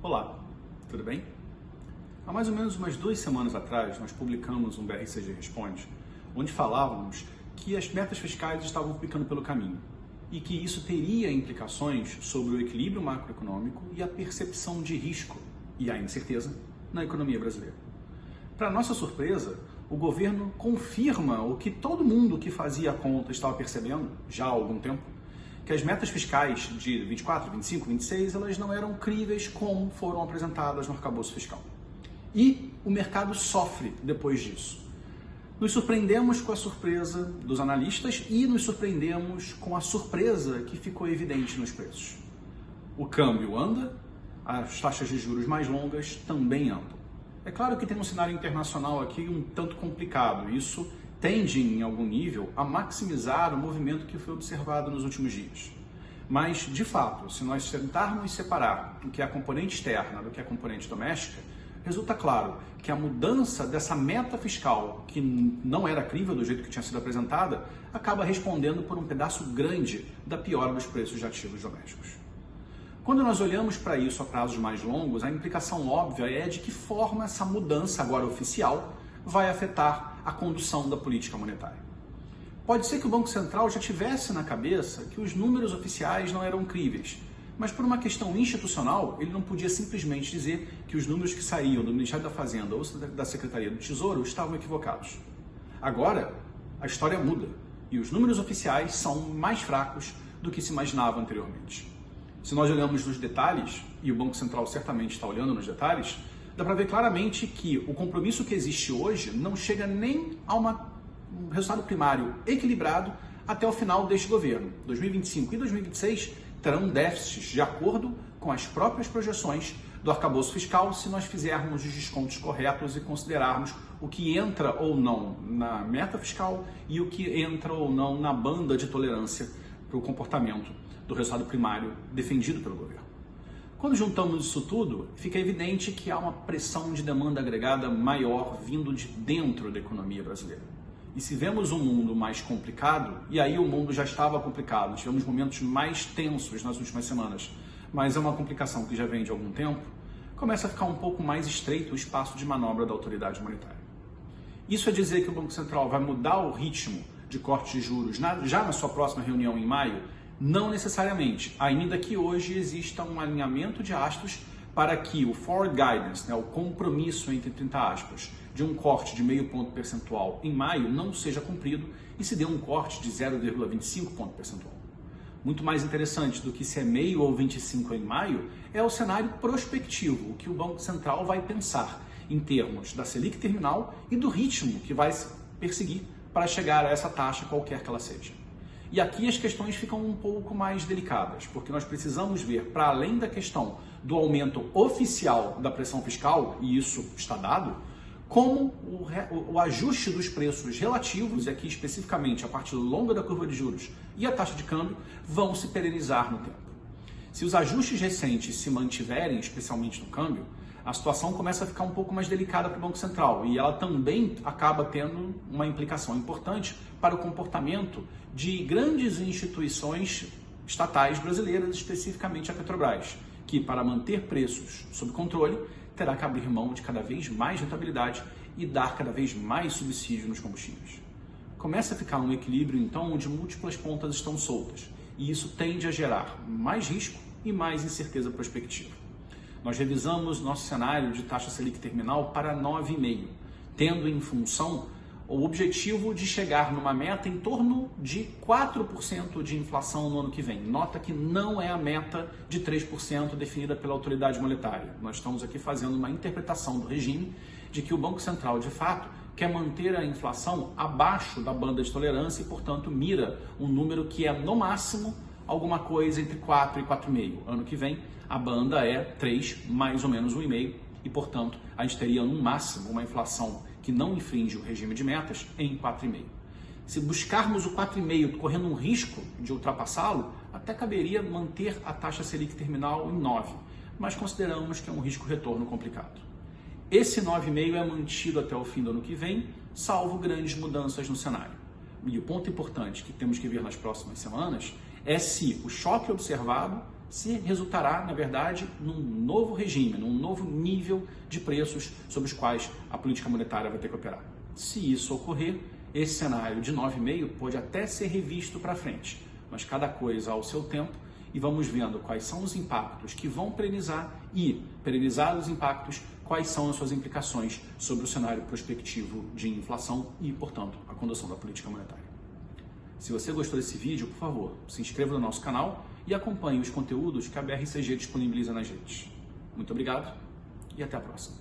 Olá, tudo bem? Há mais ou menos umas 2 semanas atrás, nós publicamos um BRCG Responde, onde falávamos que as metas fiscais estavam ficando pelo caminho e que isso teria implicações sobre o equilíbrio macroeconômico e a percepção de risco e a incerteza na economia brasileira. Para nossa surpresa, o governo confirma o que todo mundo que fazia a conta estava percebendo já há algum tempo, que as metas fiscais de 24, 25, 26, elas não eram críveis como foram apresentadas no arcabouço fiscal. E o mercado sofre depois disso. Nos surpreendemos com a surpresa dos analistas e nos surpreendemos com a surpresa que ficou evidente nos preços. O câmbio anda, as taxas de juros mais longas também andam. É claro que tem um cenário internacional aqui um tanto complicado. Isso tende, em algum nível, a maximizar o movimento que foi observado nos últimos dias. Mas, de fato, se nós tentarmos separar o que é a componente externa do que é a componente doméstica, resulta claro que a mudança dessa meta fiscal, que não era crível do jeito que tinha sido apresentada, acaba respondendo por um pedaço grande da piora dos preços de ativos domésticos. Quando nós olhamos para isso a prazos mais longos, a implicação óbvia é de que forma essa mudança agora oficial vai afetar a condução da política monetária. Pode ser que o Banco Central já tivesse na cabeça que os números oficiais não eram críveis, mas por uma questão institucional, ele não podia simplesmente dizer que os números que saíam do Ministério da Fazenda ou da Secretaria do Tesouro estavam equivocados. Agora, a história muda e os números oficiais são mais fracos do que se imaginava anteriormente. Se nós olhamos nos detalhes, e o Banco Central certamente está olhando nos detalhes, dá para ver claramente que o compromisso que existe hoje não chega nem a um resultado primário equilibrado até o final deste governo. 2025 e 2026 terão déficits de acordo com as próprias projeções do arcabouço fiscal se nós fizermos os descontos corretos e considerarmos o que entra ou não na meta fiscal e o que entra ou não na banda de tolerância para o comportamento do resultado primário defendido pelo governo. Quando juntamos isso tudo, fica evidente que há uma pressão de demanda agregada maior vindo de dentro da economia brasileira. E se vemos um mundo mais complicado, e aí o mundo já estava complicado, tivemos momentos mais tensos nas últimas semanas, mas é uma complicação que já vem de algum tempo, começa a ficar um pouco mais estreito o espaço de manobra da autoridade monetária. Isso é dizer que o Banco Central vai mudar o ritmo de corte de juros já na sua próxima reunião em maio? Não necessariamente, ainda que hoje exista um alinhamento de astros para que o forward guidance, o compromisso entre 30 aspas, de um corte de meio ponto percentual em maio não seja cumprido e se dê um corte de 0,25 ponto percentual. Muito mais interessante do que se é meio ou 25 em maio é o cenário prospectivo, o que o Banco Central vai pensar em termos da Selic terminal e do ritmo que vai perseguir para chegar a essa taxa qualquer que ela seja. E aqui as questões ficam um pouco mais delicadas, porque nós precisamos ver, para além da questão do aumento oficial da pressão fiscal, e isso está dado, como o ajuste dos preços relativos, e aqui especificamente a parte longa da curva de juros e a taxa de câmbio, vão se perenizar no tempo. Se os ajustes recentes se mantiverem, especialmente no câmbio, a situação começa a ficar um pouco mais delicada para o Banco Central e ela também acaba tendo uma implicação importante para o comportamento de grandes instituições estatais brasileiras, especificamente a Petrobras, que para manter preços sob controle terá que abrir mão de cada vez mais rentabilidade e dar cada vez mais subsídio nos combustíveis. Começa a ficar um equilíbrio então onde múltiplas pontas estão soltas e isso tende a gerar mais risco e mais incerteza prospectiva. Nós revisamos nosso cenário de taxa Selic terminal para 9,5, tendo em função o objetivo de chegar numa meta em torno de 4% de inflação no ano que vem. Nota que não é a meta de 3% definida pela autoridade monetária. Nós estamos aqui fazendo uma interpretação do regime de que o Banco Central, de fato, quer manter a inflação abaixo da banda de tolerância e, portanto, mira um número que é, no máximo, alguma coisa entre 4 e 4,5. Ano que vem, a banda é 3, mais ou menos 1,5, e, portanto, a gente teria, no máximo, uma inflação que não infringe o regime de metas em 4,5. Se buscarmos o 4,5 correndo um risco de ultrapassá-lo, até caberia manter a taxa Selic terminal em 9, mas consideramos que é um risco-retorno complicado. Esse 9,5 é mantido até o fim do ano que vem, salvo grandes mudanças no cenário. E o ponto importante que temos que ver nas próximas semanas é se o choque observado se resultará, na verdade, num novo regime, num novo nível de preços sobre os quais a política monetária vai ter que operar. Se isso ocorrer, esse cenário de 9,5 pode até ser revisto para frente, mas cada coisa ao seu tempo, e vamos vendo quais são os impactos que vão perenizar e, perenizados os impactos, quais são as suas implicações sobre o cenário prospectivo de inflação e, portanto, a condução da política monetária. Se você gostou desse vídeo, por favor, se inscreva no nosso canal e acompanhe os conteúdos que a BRCG disponibiliza nas redes. Muito obrigado e até a próxima.